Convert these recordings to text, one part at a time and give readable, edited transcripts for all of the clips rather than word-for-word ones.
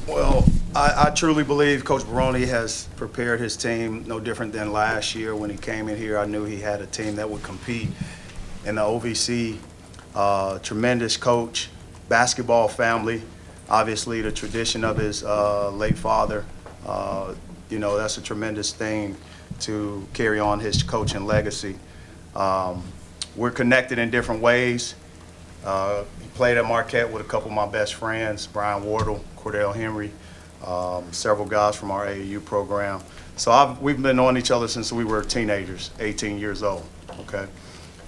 Well, I truly believe Coach Baroni has prepared his team no different than last year when he came in here. I knew he had a team that would compete in the OVC. Tremendous coach, basketball family, obviously the tradition of his late father. That's a tremendous thing to carry on his coaching legacy. We're connected in different ways. He played at Marquette with a couple of my best friends, Brian Wardle, Cordell Henry, several guys from our AAU program. So we've been knowing each other since we were teenagers, 18 years old, okay?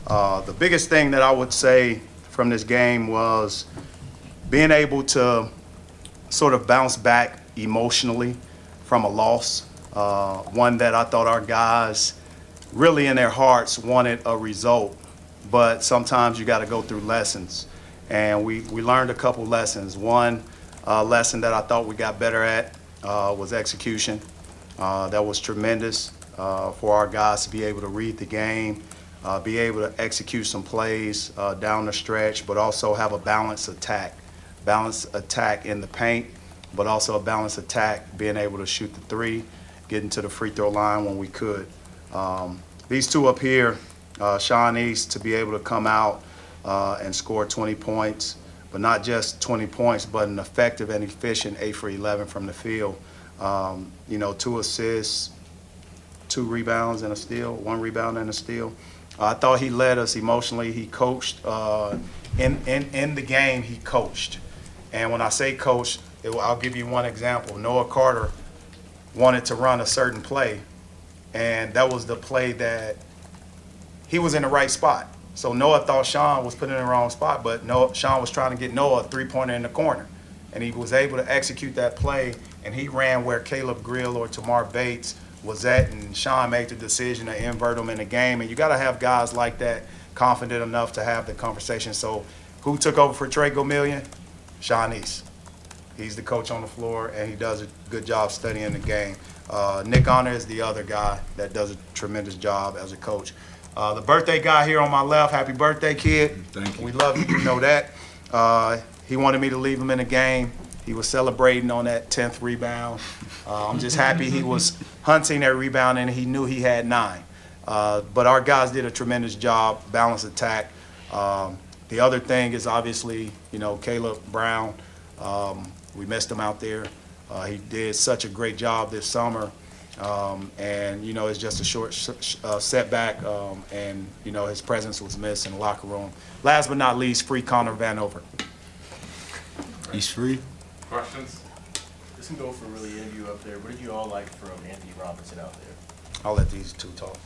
The biggest thing that I would say from this game was being able to sort of bounce back emotionally from a loss, one that I thought our guys really in their hearts wanted a result, but sometimes you got to go through lessons. And we learned a couple lessons. One lesson that I thought we got better at was execution. That was tremendous for our guys to be able to read the game, be able to execute some plays down the stretch, but also have a balanced attack. Balanced attack in the paint, but also a balanced attack, being able to shoot the three, getting to the free throw line when we could. These two up here, Sean East, to be able to come out and score 20 points, but not just 20 points, but an effective and efficient 8 for 11 from the field. 2 assists, 2 rebounds and a steal, 1 rebound and a steal. I thought he led us emotionally. He coached in the game. He coached, and when I say coached, I'll give you one example. Noah Carter wanted to run a certain play, and that was the play that he was in the right spot. So Noah thought Sean was put in the wrong spot, but Sean was trying to get Noah a three-pointer in the corner, and he was able to execute that play, and he ran where Caleb Grill or Tamar Bates was at, and Sean made the decision to invert him in the game. And you got to have guys like that confident enough to have the conversation. So who took over for Trey Gomillion? Sean East. He's the coach on the floor, and he does a good job studying the game. Nick Honor is the other guy that does a tremendous job as a coach. The birthday guy here on my left, happy birthday, kid. Thank you. We love you, you know that. He wanted me to leave him in the game. He was celebrating on that 10th rebound. I'm just happy he was hunting that rebound and he knew he had 9. But our guys did a tremendous job, balanced attack. The other thing is obviously, Caleb Brown. We missed him out there. He did such a great job this summer. And it's just a short setback, and his presence was missed in the locker room. Last but not least, free Connor Vanover. He's free. Questions? This can go for really any of you up there. What did you all like from Anthony Robinson out there? I'll let these two talk.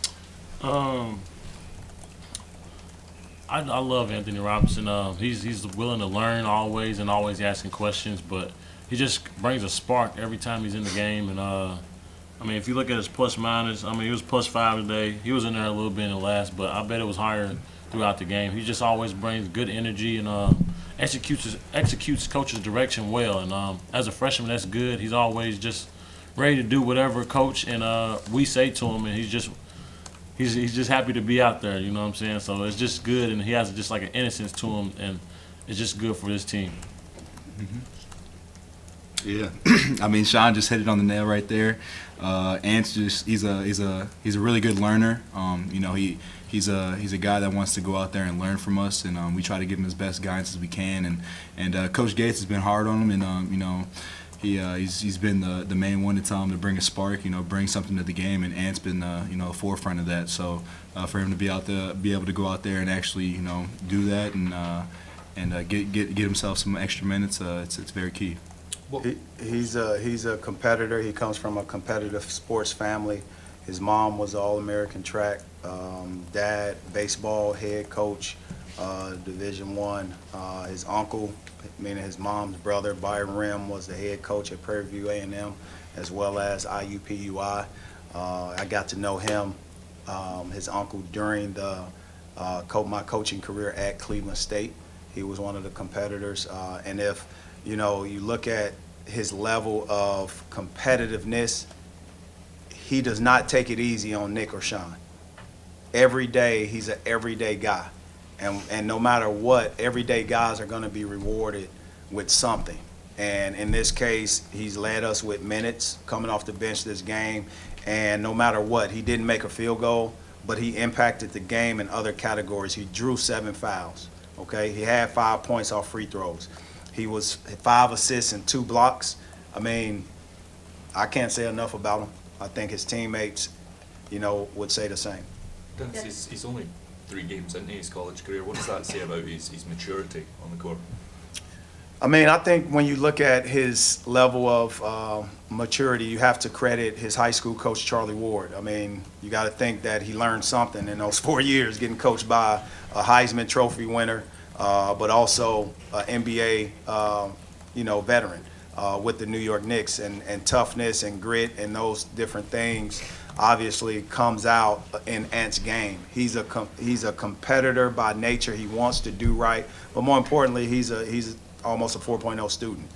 I love Anthony Robinson. He's willing to learn always and always asking questions, but he just brings a spark every time he's in the game. And if you look at his plus minus, he was +5 today. He was in there a little bit in the last, but I bet it was higher throughout the game. He just always brings good energy and executes coach's direction well. And as a freshman, that's good. He's always just ready to do whatever coach and we say to him, and he's just happy to be out there. You know what I'm saying? So it's just good, and he has just like an innocence to him, and it's just good for this team. Mm-hmm. Yeah, Sean just hit it on the nail right there. Ant's he's a really good learner. He's a guy that wants to go out there and learn from us, and we try to give him as best guidance as we can. And Coach Gates has been hard on him, and he's been the main one to tell him to bring a spark, bring something to the game, and Ant's been a forefront of that. So for him to be able to go out there and actually do that and get himself some extra minutes, it's very key. He's a competitor. He comes from a competitive sports family. His mom was All-American track, dad baseball head coach, Division I. His uncle, meaning his mom's brother, Byron Rim, was the head coach at Prairie View A&M, as well as IUPUI. I got to know him, his uncle, during my coaching career at Cleveland State. He was one of the competitors, and if you look at his level of competitiveness, he does not take it easy on Nick or Sean. Every day, he's an everyday guy. And no matter what, everyday guys are going to be rewarded with something. And in this case, he's led us with minutes coming off the bench this game. And no matter what, he didn't make a field goal, but he impacted the game in other categories. He drew 7 fouls, okay? He had 5 points off free throws. He was 5 assists and 2 blocks. I mean, I can't say enough about him. I think his teammates, would say the same. Dennis, he's only 3 games into his college career. What does that say about his maturity on the court? I mean, I think when you look at his level of maturity, you have to credit his high school coach, Charlie Ward. I mean, you got to think that he learned something in those 4 years getting coached by a Heisman Trophy winner, but also an NBA, veteran with the New York Knicks. And toughness and grit and those different things obviously comes out in Ant's game. He's a competitor by nature. He wants to do right, but more importantly, he's almost a 4.0 student.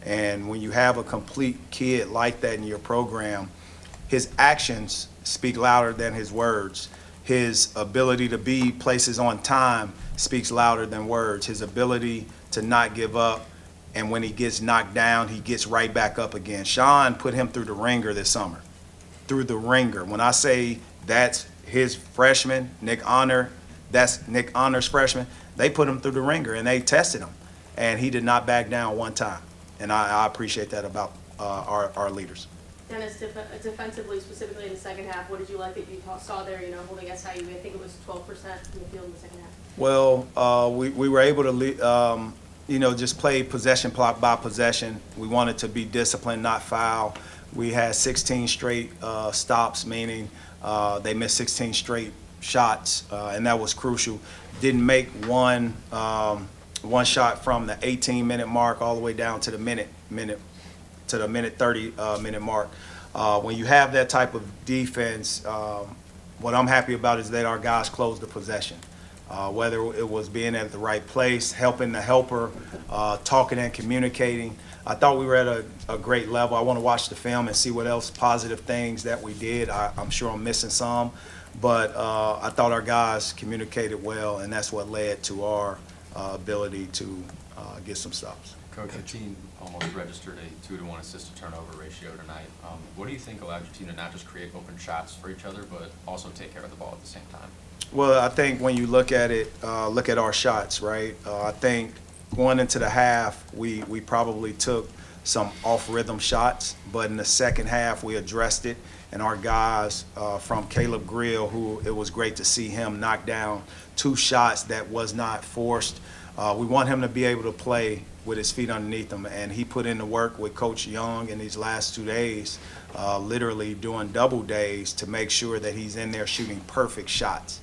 And when you have a complete kid like that in your program, his actions speak louder than his words. His ability to be places on time speaks louder than words. His ability to not give up, and when he gets knocked down, he gets right back up again. Sean put him through the ringer this summer. Through the ringer. When I say that's his freshman, Nick Honor, that's Nick Honor's freshman, they put him through the ringer and they tested him. And he did not back down one time. And I appreciate that about our leaders. Dennis, defensively, specifically in the second half, what did you like that you saw there, holding SIU? I think it was 12% from the field in the second half. Well, we were able to, just play possession by possession. We wanted to be disciplined, not foul. We had 16 straight stops, meaning they missed 16 straight shots, and that was crucial. Didn't make one shot from the 18-minute mark all the way down to the minute 30 minute mark. When you have that type of defense, what I'm happy about is that our guys closed the possession. Whether it was being at the right place, helping the helper, talking and communicating. I thought we were at a great level. I want to watch the film and see what else positive things that we did. I'm sure I'm missing some, but I thought our guys communicated well, and that's what led to our ability to get some stops. Coach, your team almost registered a 2-to-1 assist to turnover ratio tonight. What do you think allowed your team to not just create open shots for each other, but also take care of the ball at the same time? Well, I think when you look at it, look at our shots, right? I think going into the half, we probably took some off-rhythm shots, but in the second half, we addressed it. And our guys from Caleb Grill, who it was great to see him knock down 2 shots that was not forced. We want him to be able to play with his feet underneath him, and he put in the work with Coach Young in these last 2 days, literally doing double days to make sure that he's in there shooting perfect shots.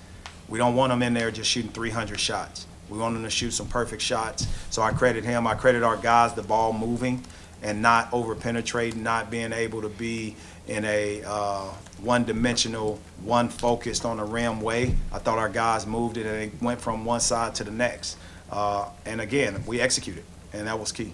We don't want him in there just shooting 300 shots. We want him to shoot some perfect shots. So I credit him. I credit our guys, the ball moving and not over-penetrating, not being able to be in a one-dimensional, one-focused on the rim way. I thought our guys moved it and they went from one side to the next. And again, we executed, and that was key.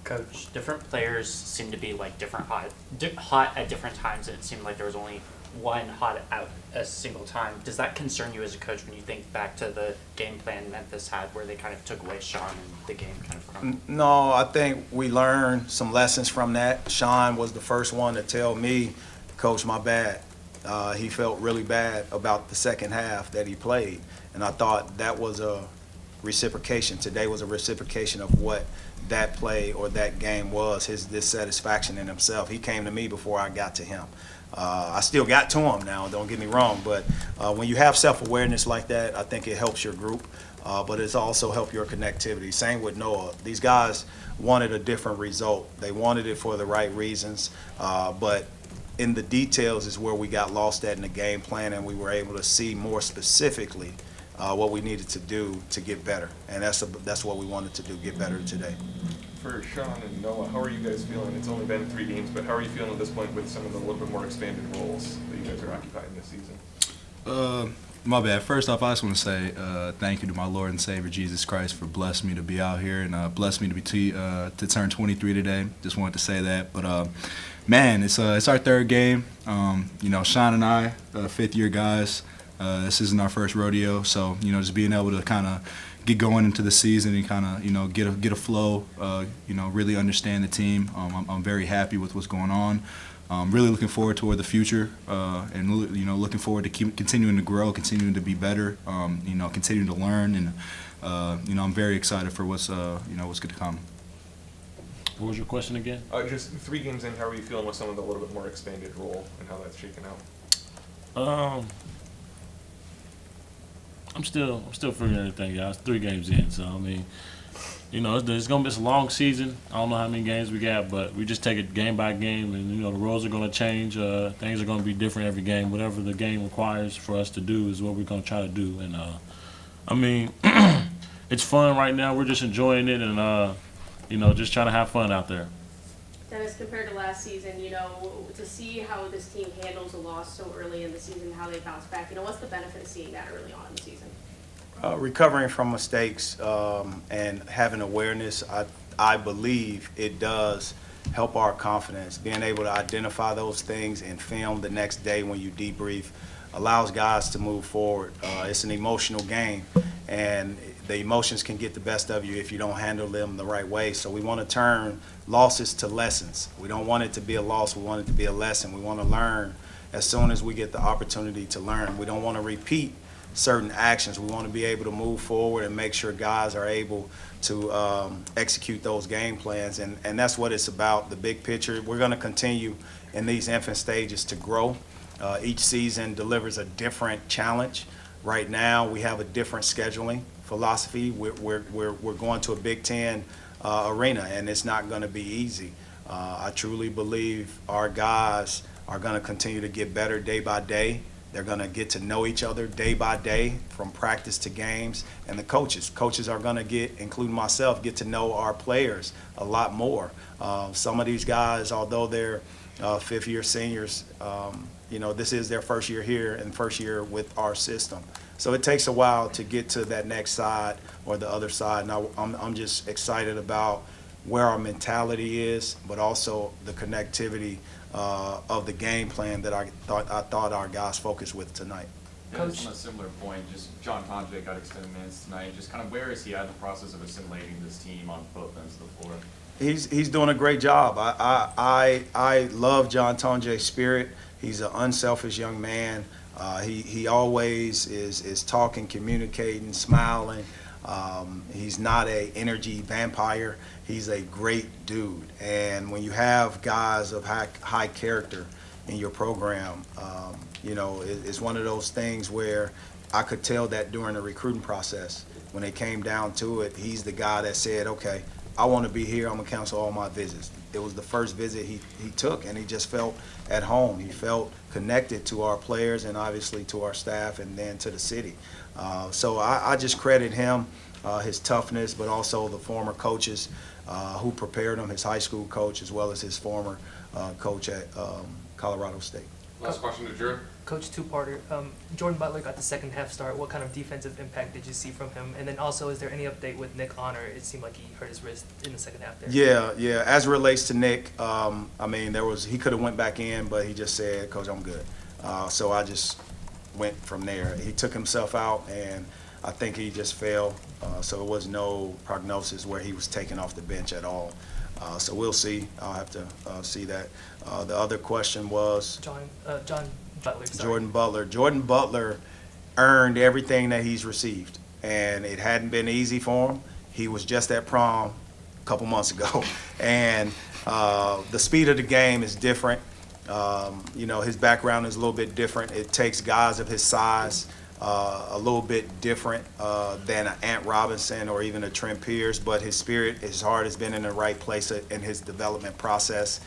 Coach, different players seem to be like different hot at different times, and it seemed like there was only one hot out a single time. Does that concern you as a coach when you think back to the game plan Memphis had where they kind of took away Sean and the game kind of crumbled? No, I think we learned some lessons from that. Sean was the first one to tell me, Coach, my bad. He felt really bad about the second half that he played, and I thought that was a reciprocation. Today was a reciprocation of what that play or that game was, his dissatisfaction in himself. He came to me before I got to him. I still got to him now, don't get me wrong, but when you have self-awareness like that, I think it helps your group, but it's also helped your connectivity. Same with Noah. These guys wanted a different result. They wanted it for the right reasons, but in the details is where we got lost at in the game plan, and we were able to see more specifically what we needed to do to get better, and that's what we wanted to do, get better today. For Sean and Noah, how are you guys feeling? It's only been 3 games, but how are you feeling at this point with some of the little bit more expanded roles that you guys are occupying this season? My bad. First off, I just want to say thank you to my Lord and Savior Jesus Christ for blessing me to be out here and blessed me to turn 23 today. Just wanted to say that. But man, it's our 3rd game. Sean and I, 5th-year guys. This isn't our first rodeo, so just being able to kind of get going into the season and kind of, you know, get a flow, you know, really understand the team. I'm very happy with what's going on. Really looking forward toward the future, and you know, looking forward to keep continuing to grow, continuing to be better, you know, continuing to learn, and you know, I'm very excited for what's you know, what's going to come. What was your question again? Just 3 games in, how are you feeling with some of the little bit more expanded role and how that's shaken out? I'm still figuring everything out. It's 3 games in, so I mean, you know, it's gonna be a long season. I don't know how many games we got, but we just take it game by game, and you know, the roles are gonna change. Things are gonna be different every game. Whatever the game requires for us to do is what we're gonna try to do. And I mean, it's fun right now. We're just enjoying it, and you know, just trying to have fun out there. Dennis, compared to last season, you know, to see how this team handles a loss so early in the season, how they bounce back, you know, what's the benefit of seeing that early on in the season? Recovering from mistakes and having awareness, I believe it does help our confidence. Being able to identify those things and film the next day when you debrief allows guys to move forward. It's an emotional game, and the emotions can get the best of you if you don't handle them the right way. So we want to turn losses to lessons. We don't want it to be a loss. We want it to be a lesson. We want to learn as soon as we get the opportunity to learn. We don't want to repeat certain actions. We want to be able to move forward and make sure guys are able to execute those game plans. And that's what it's about, the big picture. We're going to continue in these infant stages to grow. Each season delivers a different challenge. Right now, we have a different scheduling philosophy. We're going to a Big Ten arena, and it's not going to be easy. I truly believe our guys are going to continue to get better day by day. They're going to get to know each other day by day from practice to games. And the coaches are going to get, including myself, get to know our players a lot more. Some of these guys, although they're fifth-year seniors, you know, this is their first year here and first year with our system. So it takes a while to get to that next side or the other side. And I'm just excited about where our mentality is, but also the connectivity of the game plan that I thought our guys focused with tonight. Yeah, just on a similar point, just John Tonje got extended minutes tonight. Just kind of where is he at in the process of assimilating this team on both ends of the floor? He's doing a great job. I love John Tonje's spirit. He's an unselfish young man. He always is talking, communicating, smiling. He's not an energy vampire. He's a great dude. And when you have guys of high character in your program, you know, it's one of those things where I could tell that during the recruiting process. When it came down to it, he's the guy that said, okay, I want to be here. I'm going to cancel all my visits. It was the first visit he took, and he just felt at home. He felt connected to our players and obviously to our staff and then to the city. So I just credit him, his toughness, but also the former coaches who prepared him, his high school coach as well as his former coach at Colorado State. Last question to Jared. Coach, two-parter. Jordan Butler got the second half start. What kind of defensive impact did you see from him? And then also, is there any update with Nick Honor? It seemed like he hurt his wrist in the second half there. Yeah. As it relates to Nick, I mean, he could have went back in, but he just said, Coach, I'm good. So I just went from there. He took himself out, and I think he just fell. So it was no prognosis where he was taken off the bench at all. So we'll see. I'll have to see that. The other question was? John Butler. Sorry. Jordan Butler earned everything that he's received, and it hadn't been easy for him. He was just at prom a couple months ago, and the speed of the game is different. You know, his background is a little bit different. It takes guys of his size a little bit different than an Ant Robinson or even a Trent Pierce, but his spirit, his heart has been in the right place in his development process.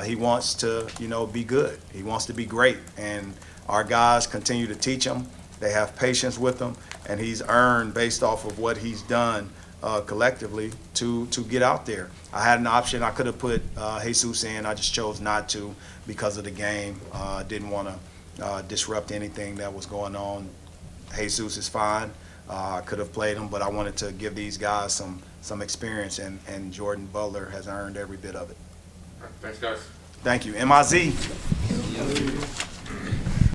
He wants to, you know, be good. He wants to be great, and our guys continue to teach him. They have patience with him, and he's earned, based off of what he's done collectively, to get out there. I had an option. I could have put Jesus in. I just chose not to because of the game. Didn't want to disrupt anything that was going on. Jesus is fine. I could have played him, but I wanted to give these guys some experience, and Jordan Butler has earned every bit of it. All right, thanks, guys. Thank you. MIZ.